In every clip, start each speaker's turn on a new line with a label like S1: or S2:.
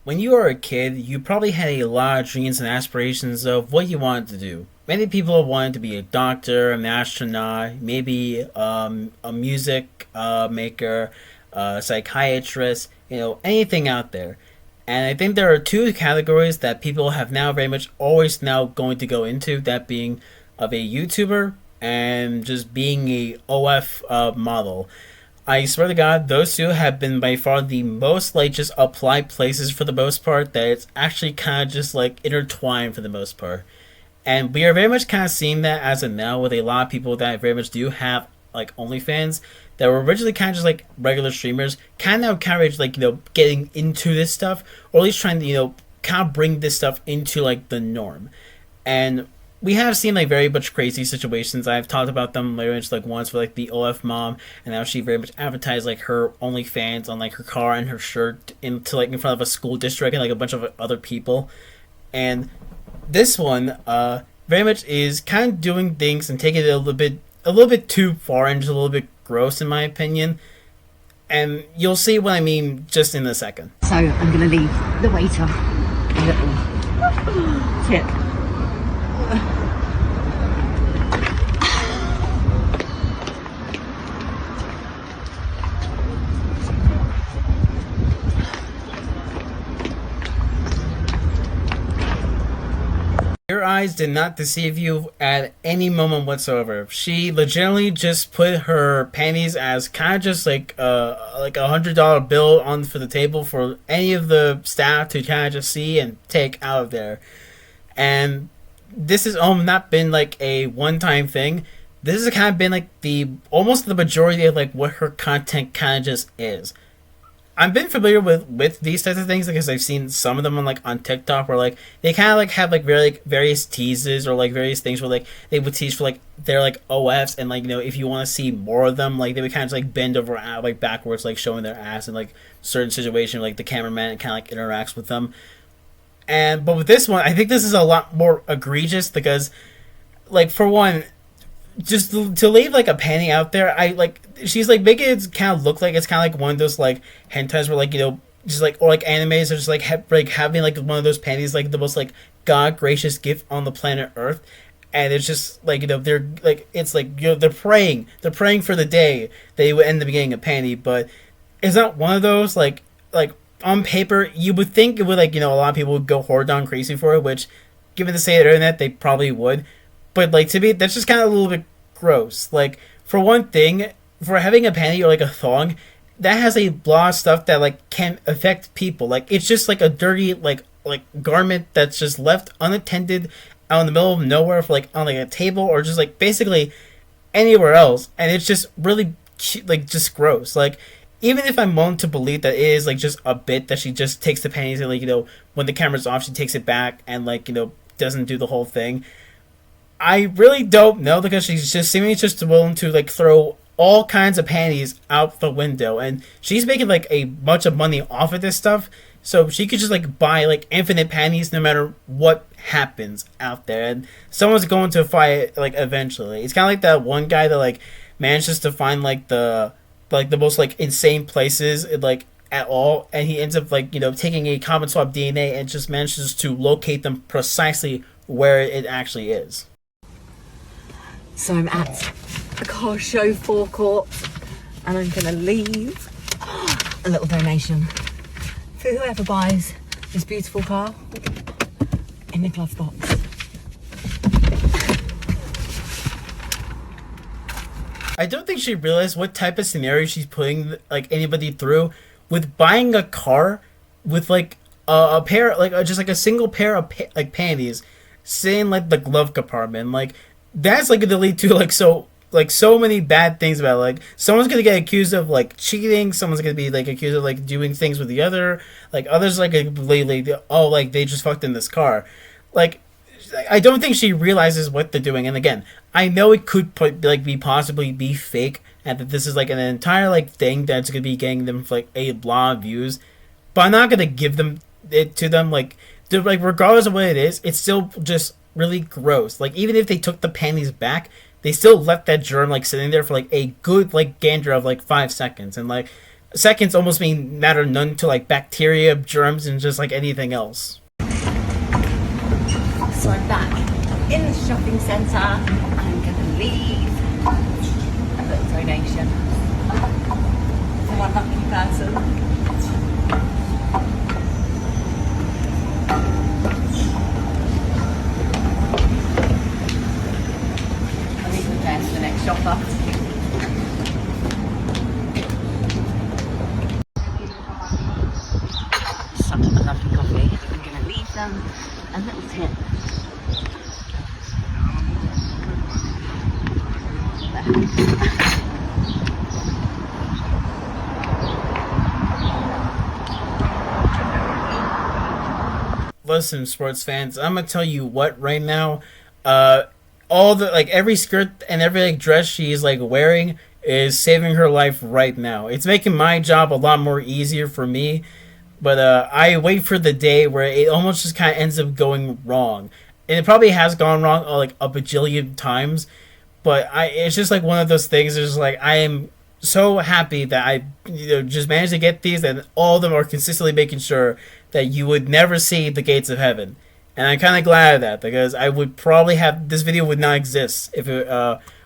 S1: When you were a kid, you probably had a lot of dreams and aspirations of what you wanted to do. Many people wanted to be a doctor, an astronaut, maybe a music maker, a psychiatrist, anything out there. And I think there are two categories that people have now very much always now going to go into, that being of a YouTuber and just being a OF model. I swear to God, those two have been by far the most like just applied places for the most part. That it's actually kind of just like intertwined for the most part, and we are very much kind of seeing that as of now with a lot of people that very much do have like OnlyFans that were originally kind of just like regular streamers, kind of encourage like getting into this stuff, or at least trying to kind of bring this stuff into like the norm, and we have seen like very much crazy situations. I've talked about them very much like once for like the OF mom, and now she very much advertised like her OnlyFans on like her car and her shirt into like in front of a school district and like a bunch of other people. And this one, very much is kind of doing things and taking it a little bit too far and just a little bit gross in my opinion. And you'll see what I mean just in a second.
S2: So I'm going to leave the waiter a little tip.
S1: Your eyes did not deceive you at any moment whatsoever. She legitimately just put her panties as kind of just like $100 bill on for the table for any of the staff to kind of just see and take out of there. And this has not been like a one time thing. This has kind of been like the almost the majority of like what her content kind of just is. I've been familiar with these types of things because I've seen some of them on TikTok where like they kind of like have like very like various teases or like various things where like they would tease for like their like OFs, and like if you want to see more of them, like they would kind of like bend over like backwards, like showing their ass in like certain situation, like the cameraman kind of like interacts with them. But with this one, I think this is a lot more egregious because, like, for one, just to leave like a panty out there, I like she's like making it kind of look like it's kind of like one of those like hentais where like just like, or like animes are just like like having like one of those panties like the most like god gracious gift on the planet Earth, and it's just like they're like it's like they're praying for the day they would end up getting a panty, but it's not one of those like on paper you would think it would like a lot of people would go hard down crazy for it, which given the state of the internet they probably would. But like to me, that's just kind of a little bit gross. Like for one thing, for having a panty or like a thong, that has a lot of stuff that like can affect people. Like it's just like a dirty like garment that's just left unattended out in the middle of nowhere for like on like a table or just like basically anywhere else, and it's just really like just gross. Like even if I'm willing to believe that it is like just a bit that she just takes the panties and like when the camera's off she takes it back and like doesn't do the whole thing. I really don't know because she's just seemingly just willing to like throw all kinds of panties out the window, and she's making like a bunch of money off of this stuff, so she could just like buy like infinite panties no matter what happens out there, and someone's going to fight like eventually. It's kind of like that one guy that like manages to find the most like insane places like at all, and he ends up like taking a common swap DNA and just manages to locate them precisely where it actually is.
S2: So I'm at a car show forecourt and I'm going to leave a little donation for whoever buys this beautiful car in the glove box.
S1: I don't think she realized what type of scenario she's putting like anybody through with buying a car with like a pair like just like a single pair of like panties sitting like the glove compartment. Like that's like gonna lead to so many bad things about it. Like someone's gonna get accused of like cheating, someone's gonna be like accused of like doing things with the other, like others like oh like they just fucked in this car. Like I don't think she realizes what they're doing. And again, I know it could be possibly be fake and that this is like an entire like thing that's gonna be getting them like a lot of views, but I'm not gonna give them it to them like regardless of what it is, it's still just really gross. Like even if they took the panties back, they still left that germ like sitting there for like a good like gander of like 5 seconds, and like seconds almost mean matter none to like bacteria, germs, and just like anything else.
S2: So I'm back in the shopping centre. I'm going to leave a little donation for one lucky person. I'll leave them there for the next shopper. Such a lovely coffee. I'm going to leave them a little tip.
S1: Listen, sports fans, I'm gonna tell you what right now. All the like every skirt and every like dress she's like wearing is saving her life right now. It's making my job a lot more easier for me. But I wait for the day where it almost just kind of ends up going wrong, and it probably has gone wrong like a bajillion times. But it's just like one of those things. It's just like I am so happy that I just managed to get these, and all of them are consistently making sure that you would never see the gates of heaven. And I'm kind of glad of that because I would probably have this video would not exist if it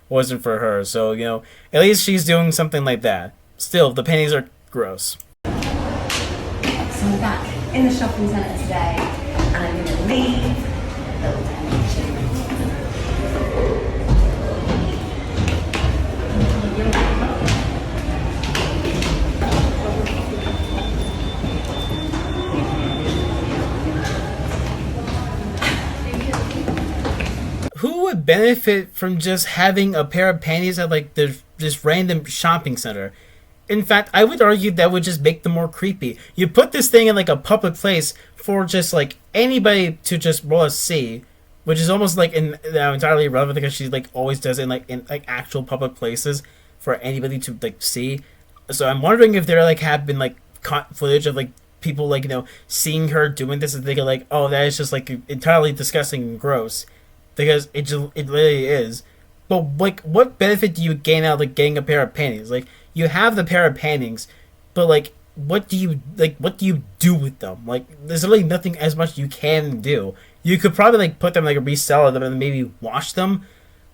S1: wasn't for her. So at least she's doing something like that. Still, the panties are gross.
S2: So I'm back in the shopping centre today, and I'm going to leave a little donation.
S1: Who would benefit from just having a pair of panties at like this random shopping center? In fact, I would argue that would just make them more creepy. You put this thing in like a public place for just like anybody to just see, which is almost like entirely irrelevant because she like always does it in like actual public places for anybody to like see. So I'm wondering if there like have been like caught footage of like people like seeing her doing this and thinking like, oh, that is just like entirely disgusting and gross, because it really is. But like, what benefit do you gain out of like getting a pair of panties? Like, you have the pair of panties, but like, what do you do with them? Like, there's really nothing as much you can do. You could probably like put them like resell them and maybe wash them,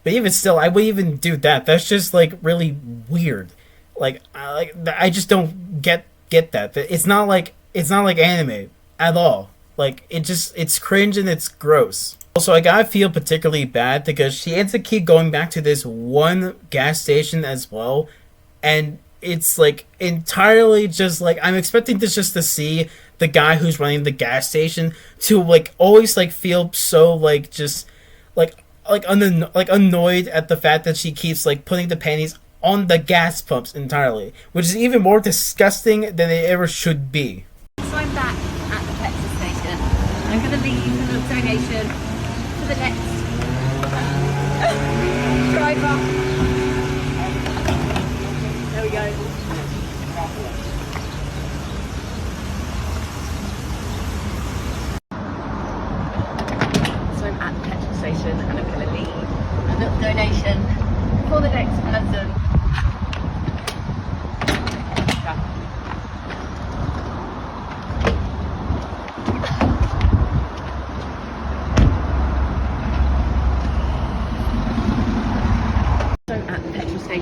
S1: but even still, I wouldn't even do that. That's just like really weird. Like I just don't get that. It's not like anime at all. Like it's cringe and it's gross. Also, I gotta feel particularly bad because she had to keep going back to this one gas station as well, and it's like entirely just like I'm expecting this just to see the guy who's running the gas station to like always like feel so like just like annoyed at the fact that she keeps like putting the panties on the gas pumps entirely, which is even more disgusting than it ever should be.
S2: So I'm back at the petrol station. I'm going to leave a little donation for the next driver. There we go. So I'm at the petrol station and I'm going to leave a little donation for the next person.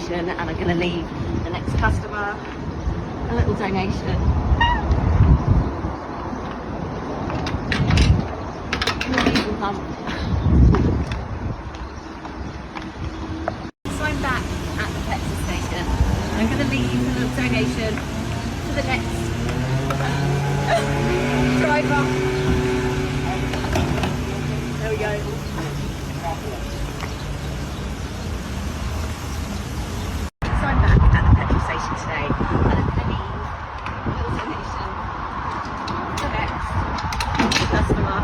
S2: And I'm going to leave the next customer a little donation. So I'm back at the petrol station. I'm going to leave a little donation to the next driver. There we go. Today, and I'm going to leave a little donation to the next customer.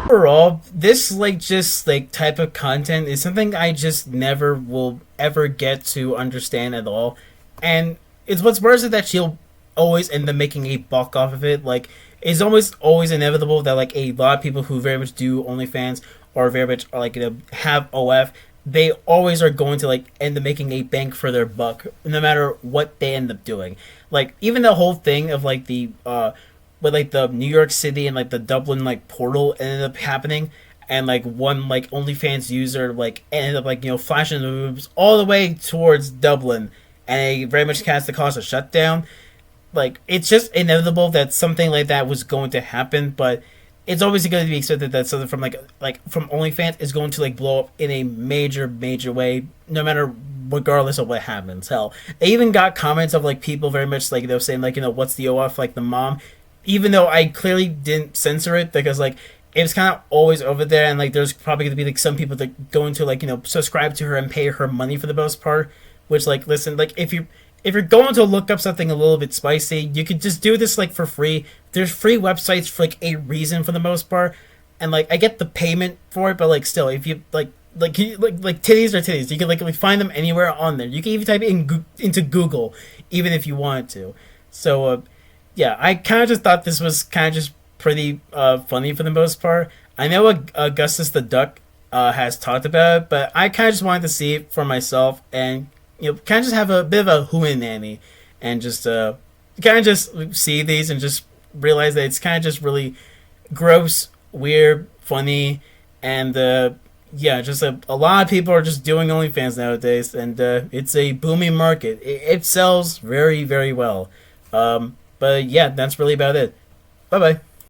S1: Overall, this like just like type of content is something I just never will ever get to understand at all, and it's what's worse is that she'll always end up making a buck off of it. Like, it's almost always inevitable that like a lot of people who very much do OnlyFans or very much like have OF, they always are going to like end up making a bank for their buck, no matter what they end up doing. Like even the whole thing of like the with like the New York City and like the Dublin like portal ended up happening, and like one like OnlyFans user like ended up like flashing the moves all the way towards Dublin, and they very much cast the cause a shutdown. Like it's just inevitable that something like that was going to happen, but it's always going to be expected that something from like from OnlyFans is going to like blow up in a major way, no matter regardless of what happens. Hell, they even got comments of like people very much like they were saying like what's the OF like the mom, even though I clearly didn't censor it because like it was kind of always over there, and like there's probably going to be like some people that going to like subscribe to her and pay her money for the most part, which like listen, like if you're going to look up something a little bit spicy, you could just do this like for free. There's free websites for like a reason for the most part, and like I get the payment for it, but like still, if you like titties are titties, you can like find them anywhere on there. You can even type it into Google, even if you wanted to. So yeah, I kind of just thought this was kind of just pretty funny for the most part. I know Augustus the Duck has talked about it, but I kind of just wanted to see it for myself and kind of just have a bit of a hootenanny and just kind of just see these and just realize that it's kind of just really gross, weird, funny, and yeah, just a lot of people are just doing OnlyFans nowadays, and it's a booming market. It sells very, very well. But yeah, that's really about it. Bye bye.